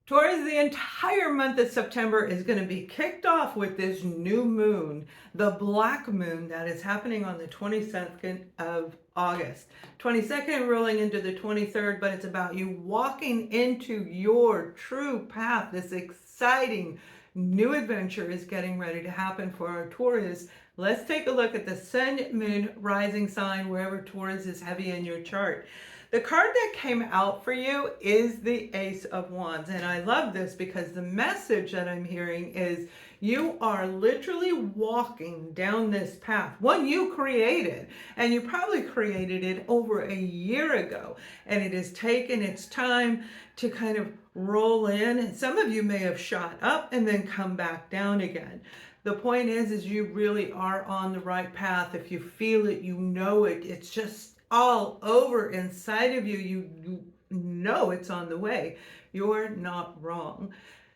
Taurus, the entire month of September is going to be kicked off with this new moon, the black moon that is happening on the 22nd of August. 22nd rolling into the 23rd, but it's about you walking into your true path. This exciting new adventure is getting ready to happen for our Taurus. Let's take a look at the sun, moon, rising sign, wherever Taurus is heavy in your chart. The card that came out for you is the Ace of Wands. And I love this because the message that I'm hearing is you are literally walking down this path, one you created, and you probably created it over a year ago. And it has taken its time to kind of roll in. And some of you may have shot up and then come back down again. The point is you really are on the right path. If you feel it, you know it. It's just all over inside of you. You know it's on the way. You're not wrong.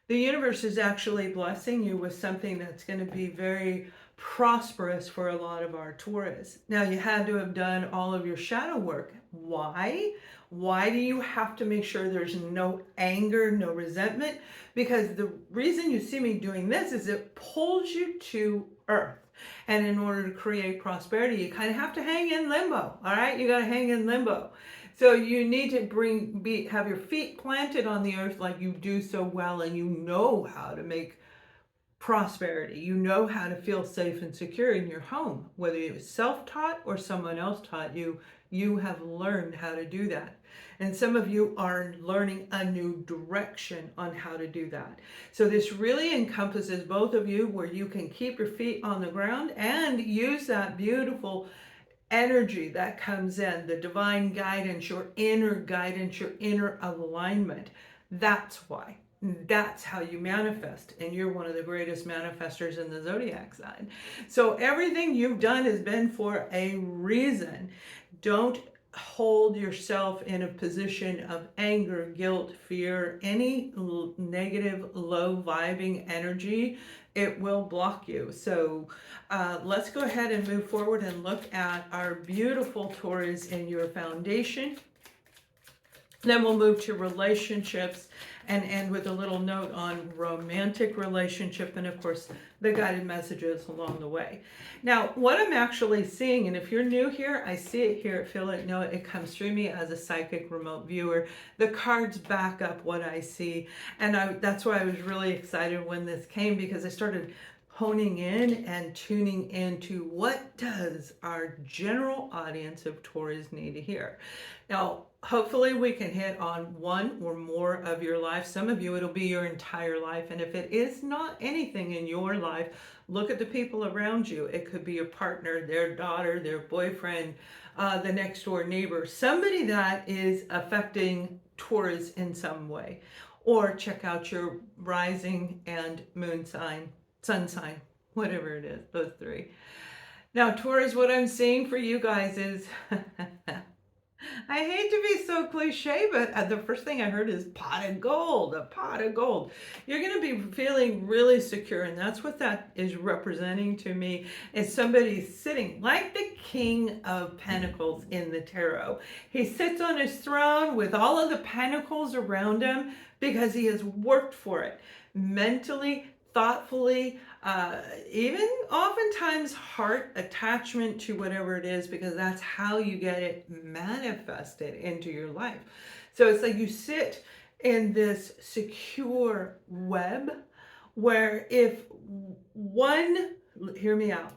The universe is actually blessing you with something that's going to be very prosperous for a lot of our Taurus. Now, you had to have done all of your shadow work. Why? Why do you have to make sure there's no anger, no resentment? Because the reason you see me doing this is it pulls you to earth. And in order to create prosperity, you kind of have to hang in limbo. All right, you got to hang in limbo. So you need to have your feet planted on the earth like you do so well, and you know how to make prosperity. You know how to feel safe and secure in your home, whether it was self-taught or someone else taught you. You have learned how to do that. And some of you are learning a new direction on how to do that. So this really encompasses both of you, where you can keep your feet on the ground and use that beautiful energy that comes in, the divine guidance, your inner alignment. That's why. That's how you manifest, and you're one of the greatest manifestors in the Zodiac sign. So everything you've done has been for a reason. Don't hold yourself in a position of anger, guilt, fear, any negative, low vibing energy. It will block you. So let's go ahead and move forward and look at our beautiful Taurus in your foundation. Then we'll move to relationships and end with a little note on romantic relationship, and of course the guided messages along the way. Now, what I'm actually seeing, and if you're new here, I see it, hear it, feel it, know it, it comes through me as a psychic remote viewer. The cards back up what I see, and that's why I was really excited when this came, because I started honing in and tuning into what does our general audience of Taurus need to hear. Now, hopefully we can hit on one or more of your life. Some of you, it'll be your entire life. And if it is not anything in your life, look at the people around you. It could be your partner, their daughter, their boyfriend, the next door neighbor, somebody that is affecting Taurus in some way. Or check out your rising and moon sign, sun sign, whatever it is, those three. Now, Taurus, what I'm seeing for you guys is, I hate to be so cliche, but the first thing I heard is pot of gold, a pot of gold. You're going to be feeling really secure, and that's what that is representing to me, is somebody sitting like the King of Pentacles in the tarot. He sits on his throne with all of the pentacles around him because he has worked for it mentally, thoughtfully, even oftentimes heart attachment to whatever it is, because that's how you get it manifested into your life. So it's like you sit in this secure web where if one, hear me out,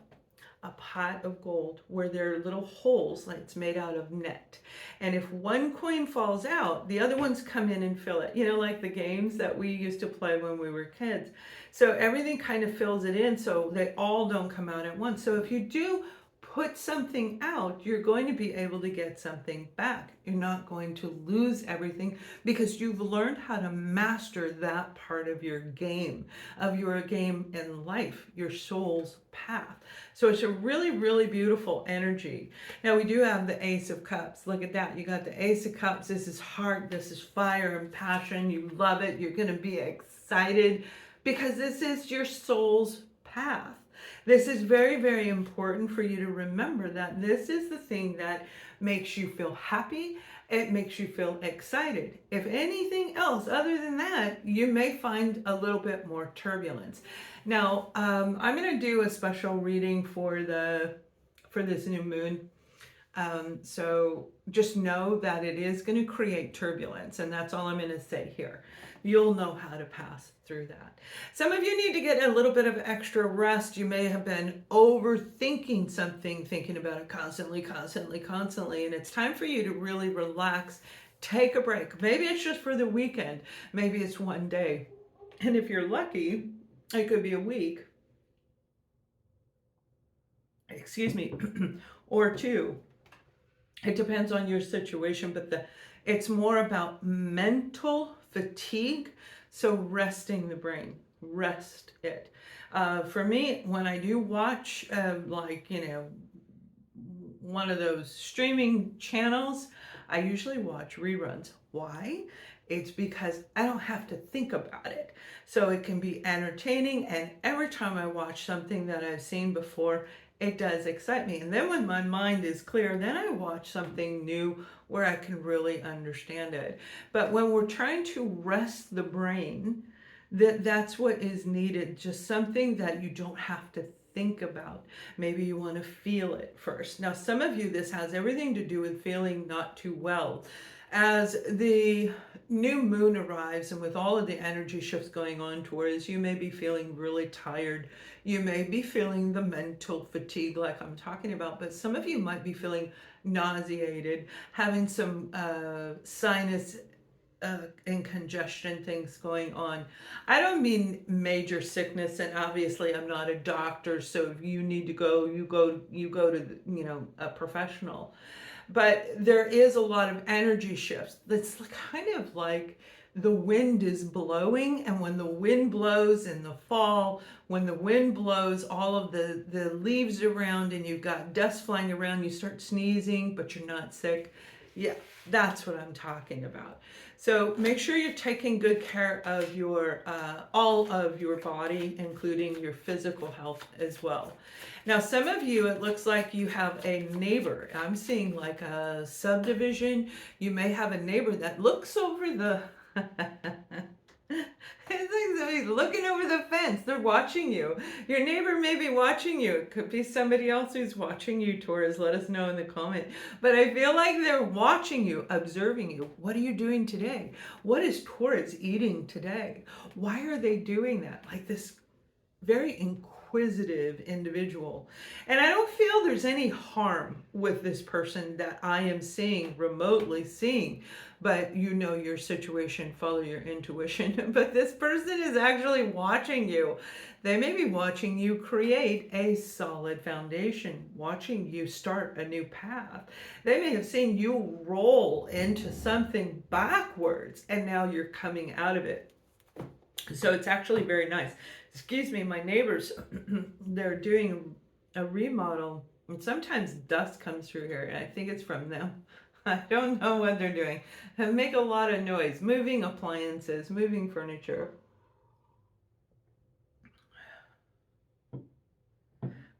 a pot of gold where there are little holes, like it's made out of net. And if one coin falls out, the other ones come in and fill it. You know, like the games that we used to play when we were kids. So everything kind of fills it in so they all don't come out at once. So if you do put something out, you're going to be able to get something back. You're not going to lose everything because you've learned how to master that part of your game in life, your soul's path. So it's a really, really beautiful energy. Now we do have the Ace of Cups. Look at that. You got the Ace of Cups. This is heart. This is fire and passion. You love it. You're going to be excited because this is your soul's path. This is very, very important for you to remember that this is the thing that makes you feel happy. it makes you feel excited. If anything else other than that, you may find a little bit more turbulence. Now, I'm going to do a special reading for this new moon. So just know that it is going to create turbulence, and that's all I'm going to say here. You'll know how to pass through that. Some of you need to get a little bit of extra rest. You may have been overthinking something, thinking about it constantly, and it's time for you to really relax, take a break. Maybe it's just for the weekend. Maybe it's one day. And if you're lucky, it could be a week, excuse me, or two. It depends on your situation, but it's more about mental fatigue. So resting the brain, rest it. For me, when I do watch, one of those streaming channels, I usually watch reruns. Why? It's because I don't have to think about it. So it can be entertaining, and every time I watch something that I've seen before, it does excite me. And then when my mind is clear, then I watch something new where I can really understand it. But when we're trying to rest the brain, that's what is needed. Just something that you don't have to think about. Maybe you want to feel it first. Now, some of you, this has everything to do with feeling not too well. As the new moon arrives, and with all of the energy shifts going on, Taurus, you may be feeling really tired. You may be feeling the mental fatigue like I'm talking about, but some of you might be feeling nauseated, having some sinus and congestion things going on. I don't mean major sickness, and obviously I'm not a doctor, so if you need to go, you go to a professional. But there is a lot of energy shifts. That's kind of like the wind is blowing, and when the wind blows in the fall, when the wind blows all of the leaves around and you've got dust flying around, you start sneezing, but you're not sick. Yeah, that's what I'm talking about. So make sure you're taking good care of your all of your body, including your physical health as well. Now, some of you, it looks like you have a neighbor. I'm seeing like a subdivision. You may have a neighbor that looks over the it's like somebody's looking over the fence. They're watching you. Your neighbor may be watching you. It could be somebody else who's watching you, Taurus. Let us know in the comment. But I feel like they're watching you, observing you. What are you doing today? What is Taurus eating today? Why are they doing that? Like this very inquisitive individual. And I don't feel there's any harm with this person that I am seeing, remotely seeing. But you know your situation, follow your intuition. But this person is actually watching you. They may be watching you create a solid foundation, watching you start a new path. They may have seen you roll into something backwards, and now you're coming out of it. So it's actually very nice. Excuse me, my neighbors, they're doing a remodel, and sometimes dust comes through here, and I think it's from them. I don't know what they're doing. They make a lot of noise, moving appliances, moving furniture.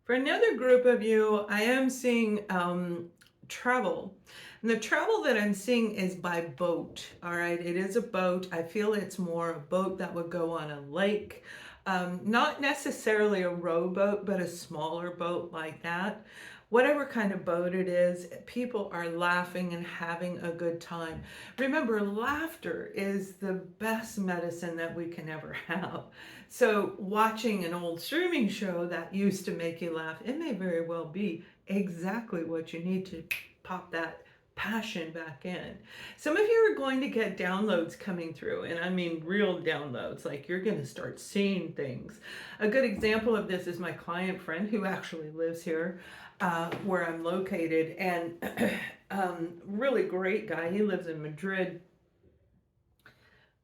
For another group of you, I am seeing travel. And the travel that I'm seeing is by boat. All right, it is a boat. I feel it's more a boat that would go on a lake. Not necessarily a rowboat, but a smaller boat like that. Whatever kind of boat it is, people are laughing and having a good time. Remember, laughter is the best medicine that we can ever have. So watching an old streaming show that used to make you laugh, it may very well be exactly what you need to pop that passion back in. Some of you are going to get downloads coming through, and I mean real downloads, like you're going to start seeing things. A good example of this is my client friend who actually lives here where I'm located, and really great guy. He lives in Madrid,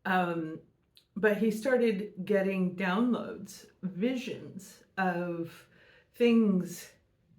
but he started getting downloads, visions of things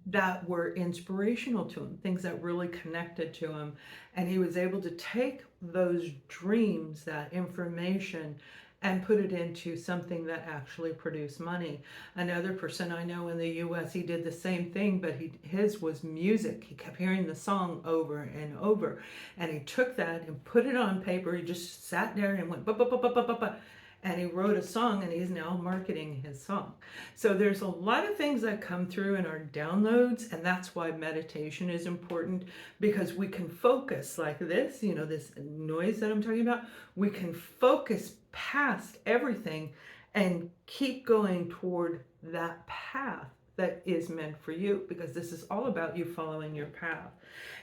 that were inspirational to him, things that really connected to him. And he was able to take those dreams, that information, and put it into something that actually produced money. Another person I know in the US, he did the same thing, but his was music. He kept hearing the song over and over, and he took that and put it on paper. He just sat there and went, ba, ba, ba, ba, ba, ba, ba, and he wrote a song, and he's now marketing his song. So there's a lot of things that come through in our downloads, and that's why meditation is important, because we can focus like this, you know, this noise that I'm talking about. We can focus past everything and keep going toward that path that is meant for you, because this is all about you following your path.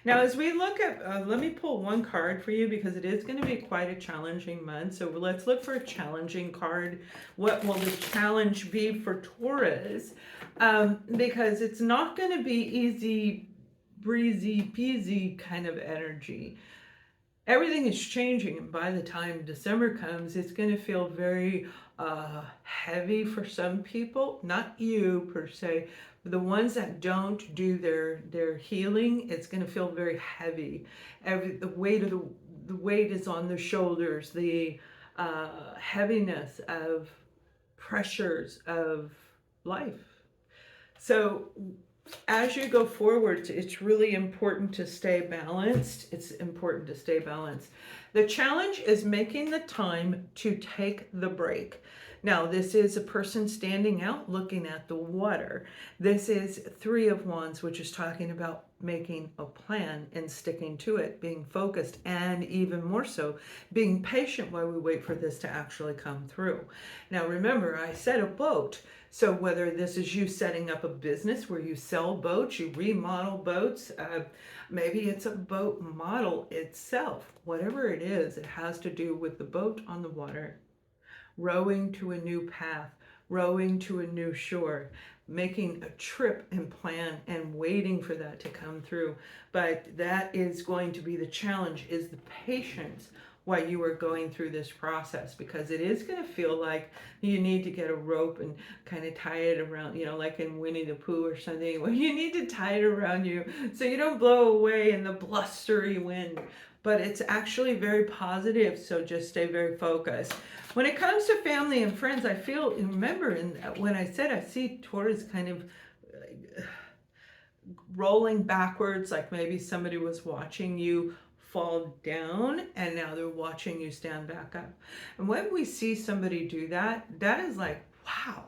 Now, as we look at, let me pull one card for you, because it is going to be quite a challenging month. So let's look for a challenging card. What will the challenge be for Taurus? Because it's not going to be easy, breezy, peasy kind of energy. Everything is changing, and by the time December comes, it's going to feel very heavy for some people. Not you per se, but the ones that don't do their healing, it's going to feel very heavy. The weight is on the shoulders. The heaviness of pressures of life. So as you go forward, it's really important to stay balanced. It's important to stay balanced. The challenge is making the time to take the break. Now, this is a person standing out looking at the water. This is Three of Wands, which is talking about making a plan and sticking to it, being focused, and even more so, being patient while we wait for this to actually come through. Now, remember, I said a boat. So whether this is you setting up a business where you sell boats, you remodel boats, maybe it's a boat model itself. Whatever it is, it has to do with the boat on the water, rowing to a new path, rowing to a new shore, making a trip and plan and waiting for that to come through. But that is going to be the challenge, is the patience while you are going through this process, because it is going to feel like you need to get a rope and kind of tie it around, you know, like in Winnie the Pooh or something, where you need to tie it around you so you don't blow away in the blustery wind. But it's actually very positive, so just stay very focused. When it comes to family and friends, I feel, remember, when I said I see Taurus kind of rolling backwards, like maybe somebody was watching you fall down and now they're watching you stand back up. And when we see somebody do that, that is like, wow,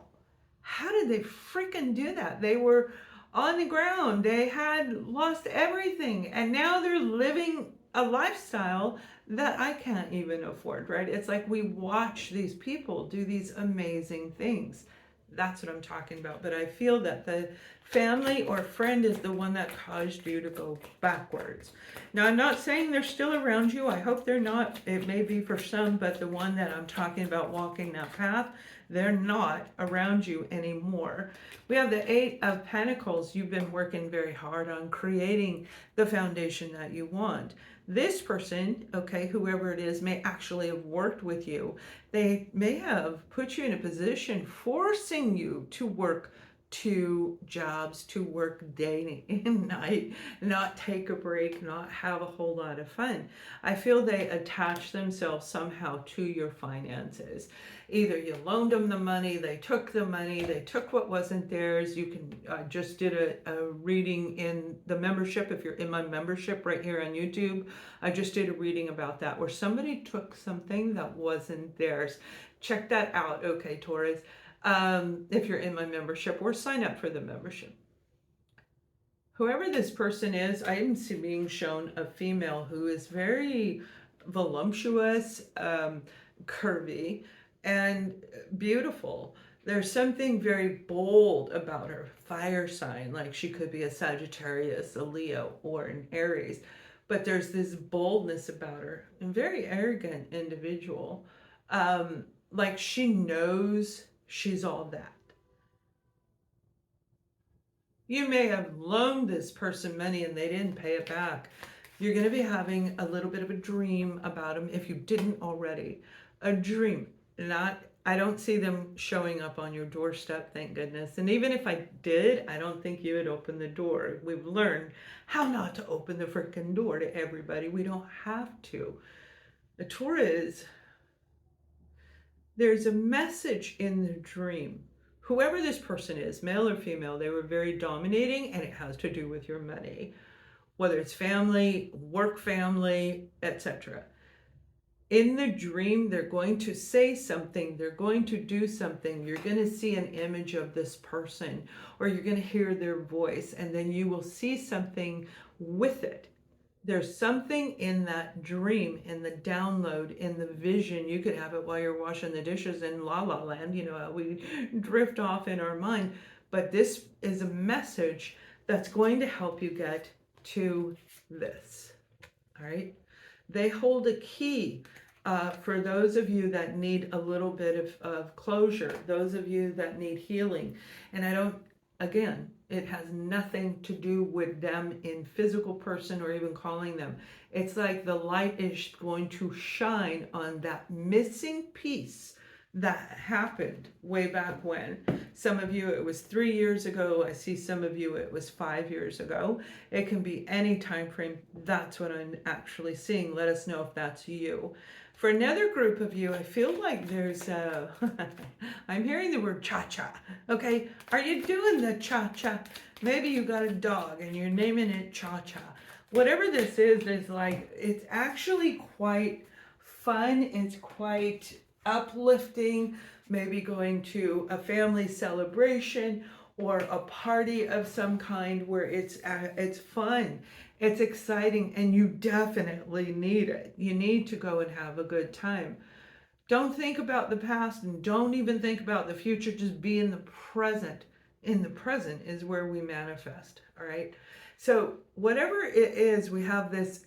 how did they freaking do that? They were on the ground, they had lost everything, and now they're living a lifestyle that I can't even afford, right? It's like we watch these people do these amazing things. That's what I'm talking about. But I feel that the family or friend is the one that caused you to go backwards. Now, I'm not saying they're still around you. I hope they're not. It may be for some, but the one that I'm talking about walking that path, they're not around you anymore. We have the Eight of Pentacles. You've been working very hard on creating the foundation that you want. This person, okay, whoever it is, may actually have worked with you. They may have put you in a position forcing you to work 2 jobs, to work day and night, not take a break, not have a whole lot of fun. I feel they attach themselves somehow to your finances. Either you loaned them the money, they took the money, they took what wasn't theirs. You can just did a reading in the membership. If you're in my membership right here on YouTube, I just did a reading about that, where somebody took something that wasn't theirs. Check that out, okay, Taurus. If you're in my membership, or sign up for the membership. Whoever this person is, I am being shown a female who is very voluptuous, curvy, and beautiful. There's something very bold about her. Fire sign, like she could be a Sagittarius, a Leo, or an Aries. But there's this boldness about her, and very arrogant individual. Like she knows she's all that. You may have loaned this person money and they didn't pay it back. You're going to be having a little bit of a dream about them, if you didn't already. A dream. I don't see them showing up on your doorstep, thank goodness. And even if I did, I don't think you would open the door. We've learned how not to open the freaking door to everybody. We don't have to. The Taurus, there's a message in the dream. Whoever this person is, male or female, they were very dominating, and it has to do with your money, whether it's family, work family, etc. In the dream, they're going to say something, they're going to do something, you're going to see an image of this person, or you're going to hear their voice, and then you will see something with it. There's something in that dream, in the download, in the vision. You could have it while you're washing the dishes in La La Land, you know, how we drift off in our mind. But this is a message that's going to help you get to this. All right. They hold a key for those of you that need a little bit of closure, those of you that need healing. And I don't, again, it has nothing to do with them in physical person or even calling them. It's like the light is going to shine on that missing piece that happened way back when. Some of you, it was 3 years ago. I see some of you, it was 5 years ago. It can be any time frame. That's what I'm actually seeing. Let us know if that's you. For another group of you, I feel like there's a, I'm hearing the word cha-cha, okay? Are you doing the cha-cha? Maybe you got a dog and you're naming it cha-cha. Whatever this is like, it's actually quite fun. It's quite uplifting, maybe going to a family celebration or a party of some kind where it's fun, it's exciting, and you definitely need it. You need to go and have a good time. Don't think about the past and don't even think about the future. Just be in the present. In the present is where we manifest, all right? So whatever it is, we have this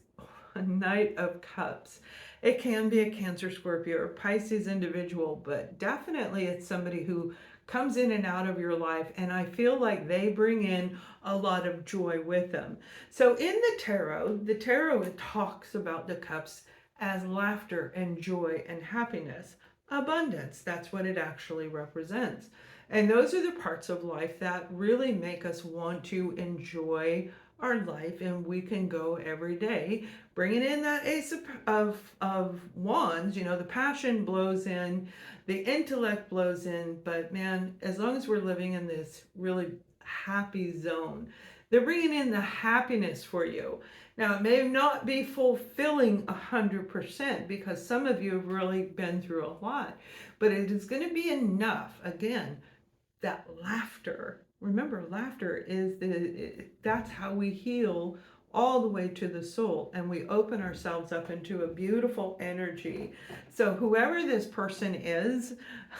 Knight of Cups. It can be a Cancer, Scorpio, or Pisces individual, but definitely it's somebody who comes in and out of your life, and I feel like they bring in a lot of joy with them. So in the tarot it talks about the cups as laughter and joy and happiness, abundance. That's what it actually represents. And those are the parts of life that really make us want to enjoy our life, and we can go every day bringing in that Ace of Wands. You know, the passion blows in, the intellect blows in, but man, as long as we're living in this really happy zone, they're bringing in the happiness for you. Now, it may not be fulfilling 100% because some of you have really been through a lot, but it is going to be enough. Again, that laughter. Remember, laughter is that's how we heal all the way to the soul, and we open ourselves up into a beautiful energy. So whoever this person is,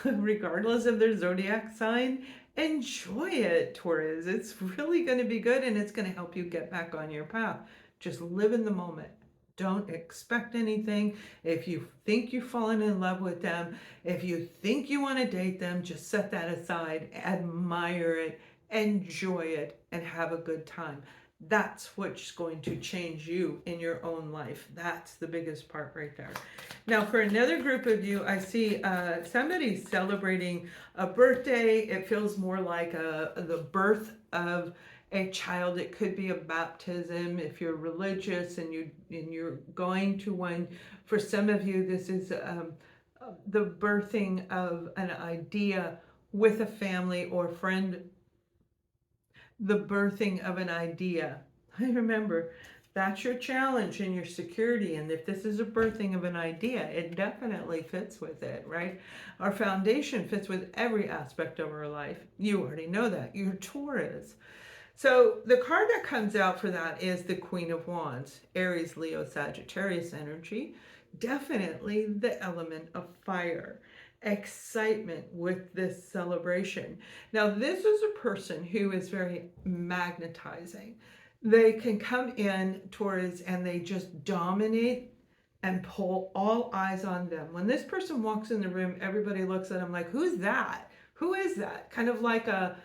regardless of their zodiac sign, enjoy it, Taurus. It's really going to be good, and it's going to help you get back on your path. Just live in the moment. Don't expect anything. If you think you've fallen in love with them, if you think you want to date them, just set that aside, admire it, enjoy it, and have a good time. That's what's going to change you in your own life. That's the biggest part right there. Now, for another group of you, I see somebody celebrating a birthday. It feels more like the birth of a child. It could be a baptism if you're religious and you're going to one. For some of you, this is the birthing of an idea with a family or friend. The birthing of an idea. I remember that's your challenge and your security. And if this is a birthing of an idea, it definitely fits with it, right? Our foundation fits with every aspect of our life. You already know that. You're Taurus. So the card that comes out for that is the Queen of Wands, Aries, Leo, Sagittarius energy. Definitely the element of fire. Excitement with this celebration. Now, this is a person who is very magnetizing. They can come in, Taurus, and they just dominate and pull all eyes on them. When this person walks in the room, everybody looks at them like, who's that? Who is that? Kind of like a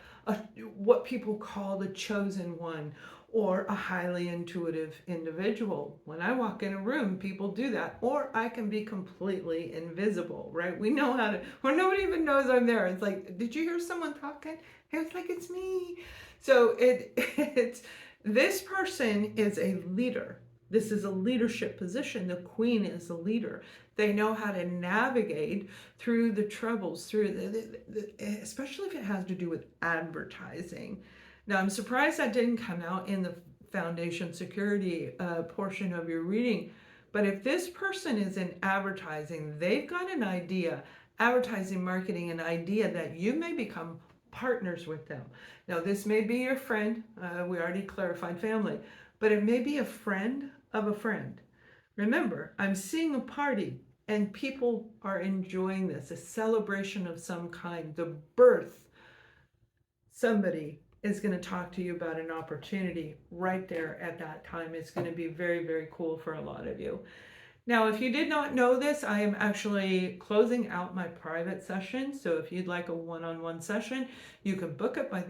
what people call the chosen one, or a highly intuitive individual. When I walk in a room, people do that. Or I can be completely invisible, right? We know how to, or nobody even knows I'm there. It's like, did you hear someone talking? It's like, it's me. So it's this person is a leader. This is a leadership position. The queen is a leader. They know how to navigate through the troubles, through especially if it has to do with advertising. Now, I'm surprised that didn't come out in the foundation security portion of your reading. But if this person is in advertising, they've got an idea, advertising, marketing, an idea that you may become partners with them. Now, this may be your friend. We already clarified family, but it may be a friend of a friend. Remember, I'm seeing a party and people are enjoying this, a celebration of some kind, the birth. Somebody is going to talk to you about an opportunity right there at that time. It's going to be very, very cool for a lot of you. Now, if you did not know this, I am actually closing out my private session. So if you'd like a one-on-one session, you can book it by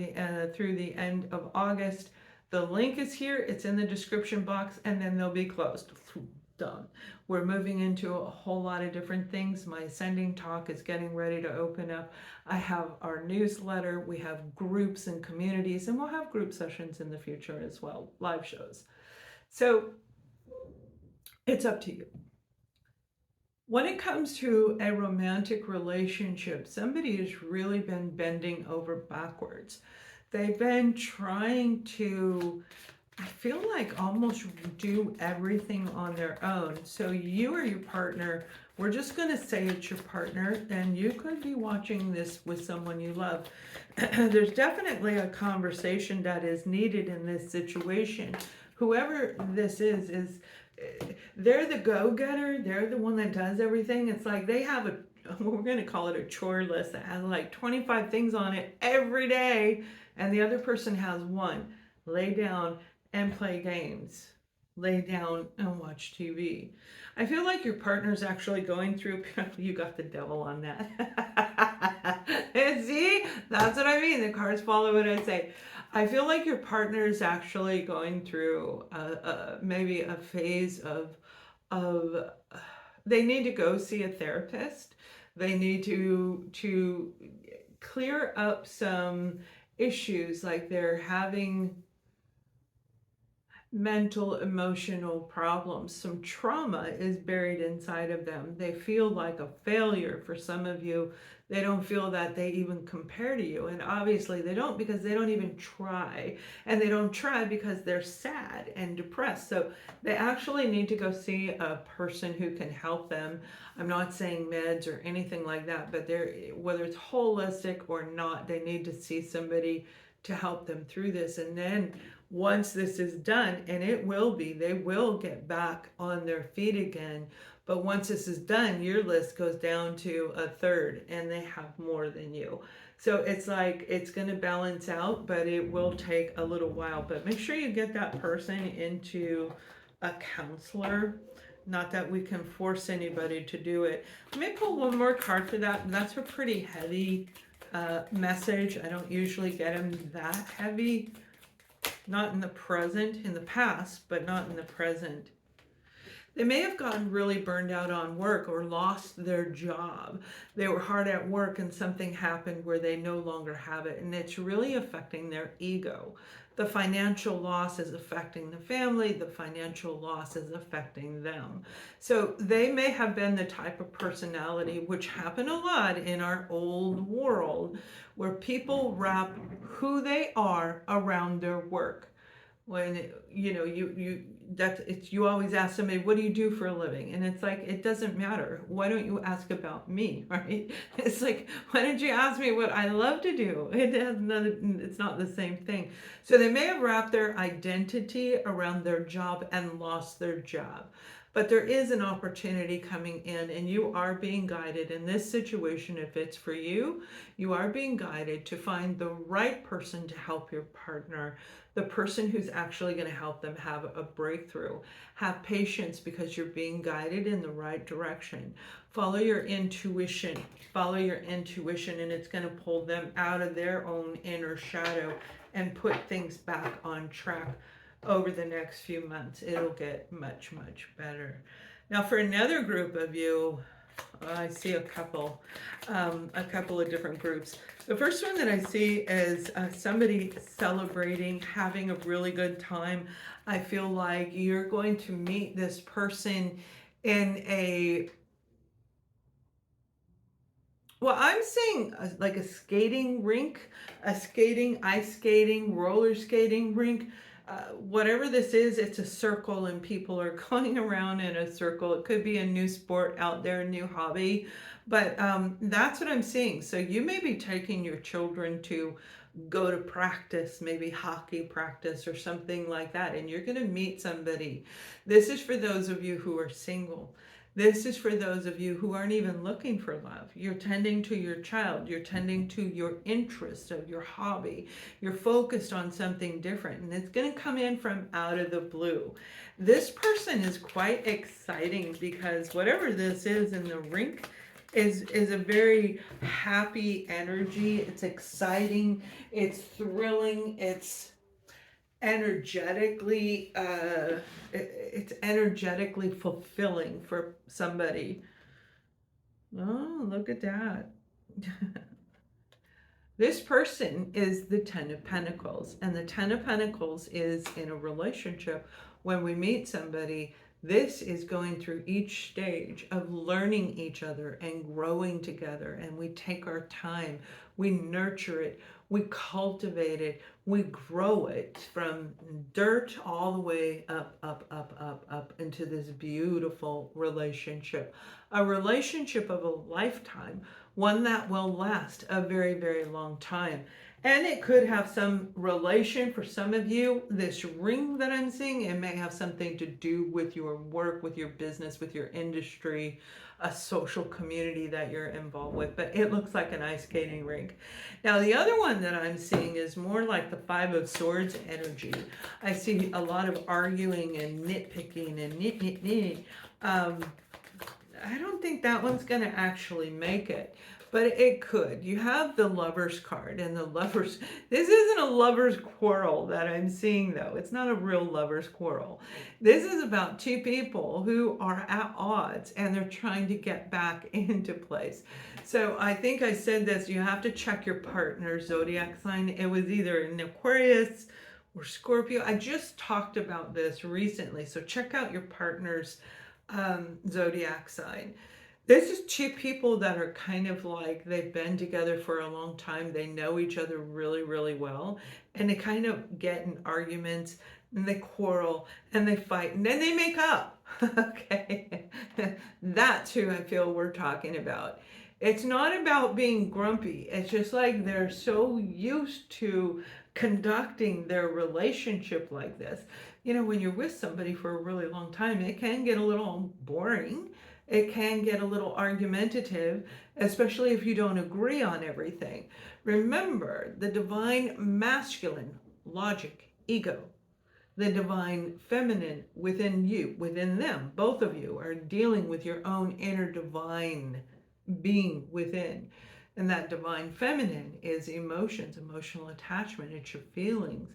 through the end of August. The link is here. It's in the description box, and then they'll be closed. Done. We're moving into a whole lot of different things. My Ascending Talk is getting ready to open up. I have our newsletter. We have groups and communities, and we'll have group sessions in the future as well, live shows. So it's up to you. When it comes to a romantic relationship, somebody has really been bending over backwards. They've been trying to, I feel like, almost do everything on their own. So you or your partner, we're just going to say it's your partner, and you could be watching this with someone you love. There's definitely a conversation that is needed in this situation. Whoever this is they're the go-getter. They're the one that does everything. It's like they have we're going to call it a chore list that has like 25 things on it every day, and the other person has one. Lay down and play games. Lay down and watch TV. I feel like your partner's actually going through, you got the devil on that. And see, that's what I mean. The cards follow what I say. I feel like your partner is actually going through maybe a phase of they need to go see a therapist. They need to clear up some issues, like they're having mental, emotional problems. Some trauma is buried inside of them. They feel like a failure. For some of you, they don't feel that they even compare to you. And obviously they don't, because they don't even try. And they don't try because they're sad and depressed. So they actually need to go see a person who can help them. I'm not saying meds or anything like that, but whether it's holistic or not, they need to see somebody to help them through this. And then once this is done, and it will be, they will get back on their feet again. But once this is done, your list goes down to a third, and they have more than you. So it's like, it's going to balance out, but it will take a little while. But make sure you get that person into a counselor. Not that we can force anybody to do it. Let me pull one more card for that. That's a pretty heavy message. I don't usually get them that heavy. Not in the present, in the past, but not in the present. They may have gotten really burned out on work or lost their job. They were hard at work and something happened where they no longer have it, and it's really affecting their ego. The financial loss is affecting the family. The financial loss is affecting them. So they may have been the type of personality, which happened a lot in our old world, where people wrap who they are around their work. When you always ask somebody, what do you do for a living? And it's like, it doesn't matter. Why don't you ask about me, right? It's like, why don't you ask me what I love to do? It's not the same thing. So they may have wrapped their identity around their job and lost their job. But there is an opportunity coming in, and you are being guided in this situation. If it's for you, you are being guided to find the right person to help your partner, the person who's actually going to help them have a breakthrough. Have patience, because you're being guided in the right direction. Follow your intuition. Follow your intuition, and it's going to pull them out of their own inner shadow and put things back on track. Over the next few months, it'll get much, much better. Now, for another group of you, I see a couple of different groups. The first one that I see is somebody celebrating, having a really good time. I feel like you're going to meet this person in a, well, I'm saying like a skating rink, ice skating, roller skating rink. Whatever this is, it's a circle and people are going around in a circle. It could be a new sport out there, a new hobby, but that's what I'm seeing. So you may be taking your children to go to practice, maybe hockey practice or something like that, and you're going to meet somebody. This is for those of you who are single. This is for those of you who aren't even looking for love. You're tending to your child. You're tending to your interest of your hobby. You're focused on something different, and it's going to come in from out of the blue. This person is quite exciting because whatever this is in the rink is a very happy energy. It's exciting. It's thrilling. Energetically it's energetically fulfilling for somebody. Oh, look at that. This person is the Ten of Pentacles, and the Ten of Pentacles is in a relationship. When we meet somebody, this is going through each stage of learning each other and growing together, and we take our time, we nurture it, we cultivate it, we grow it from dirt all the way up into this beautiful relationship. A relationship of a lifetime, one that will last a very, very long time. And it could have some relation for some of you. This ring that I'm seeing, it may have something to do with your work, with your business, with your industry, a social community that you're involved with. But it looks like an ice skating rink. Now, the other one that I'm seeing is more like the Five of Swords energy. I see a lot of arguing and nitpicking and nit. I don't think that one's going to actually make it, but it could. You have the Lover's card, and the Lover's, this isn't a lover's quarrel that I'm seeing though. It's not a real lover's quarrel. This is about two people who are at odds and they're trying to get back into place. So I think I said this, you have to check your partner's zodiac sign. It was either an Aquarius or Scorpio. I just talked about this recently, so check out your partner's zodiac sign. This is two people that are kind of like they've been together for a long time. They know each other really, really well, and they kind of get in arguments and they quarrel and they fight and then they make up. Okay, that's who I feel we're talking about. It's not about being grumpy. It's just like they're so used to conducting their relationship like this. You know, when you're with somebody for a really long time, it can get a little boring. It can get a little argumentative, especially if you don't agree on everything. Remember, the divine masculine, logic, ego. The divine feminine within you, within them, both of you are dealing with your own inner divine being within. And that divine feminine is emotions, emotional attachment, it's your feelings.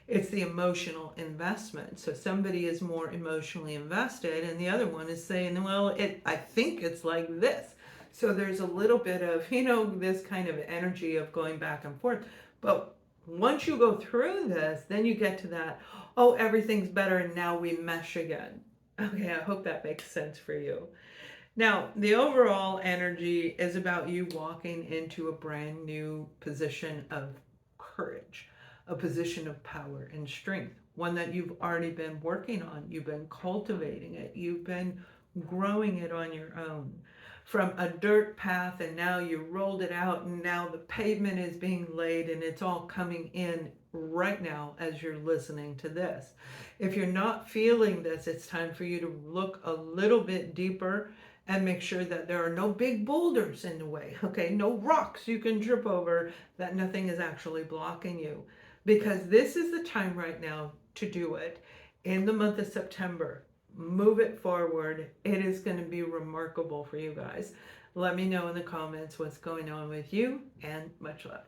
It's the emotional investment. So somebody is more emotionally invested and the other one is saying, well, I think it's like this. So there's a little bit of, you know, this kind of energy of going back and forth. But once you go through this, then you get to that, oh, everything's better and now we mesh again. Okay, I hope that makes sense for you. Now, the overall energy is about you walking into a brand new position of courage, a position of power and strength, one that you've already been working on. You've been cultivating it. You've been growing it on your own. From a dirt path, and now you rolled it out, and now the pavement is being laid, and it's all coming in right now as you're listening to this. If you're not feeling this, it's time for you to look a little bit deeper and make sure that there are no big boulders in the way, okay? No rocks you can trip over, that nothing is actually blocking you. Because this is the time right now to do it. In the month of September, move it forward. It is going to be remarkable for you guys. Let me know in the comments what's going on with you, and much love.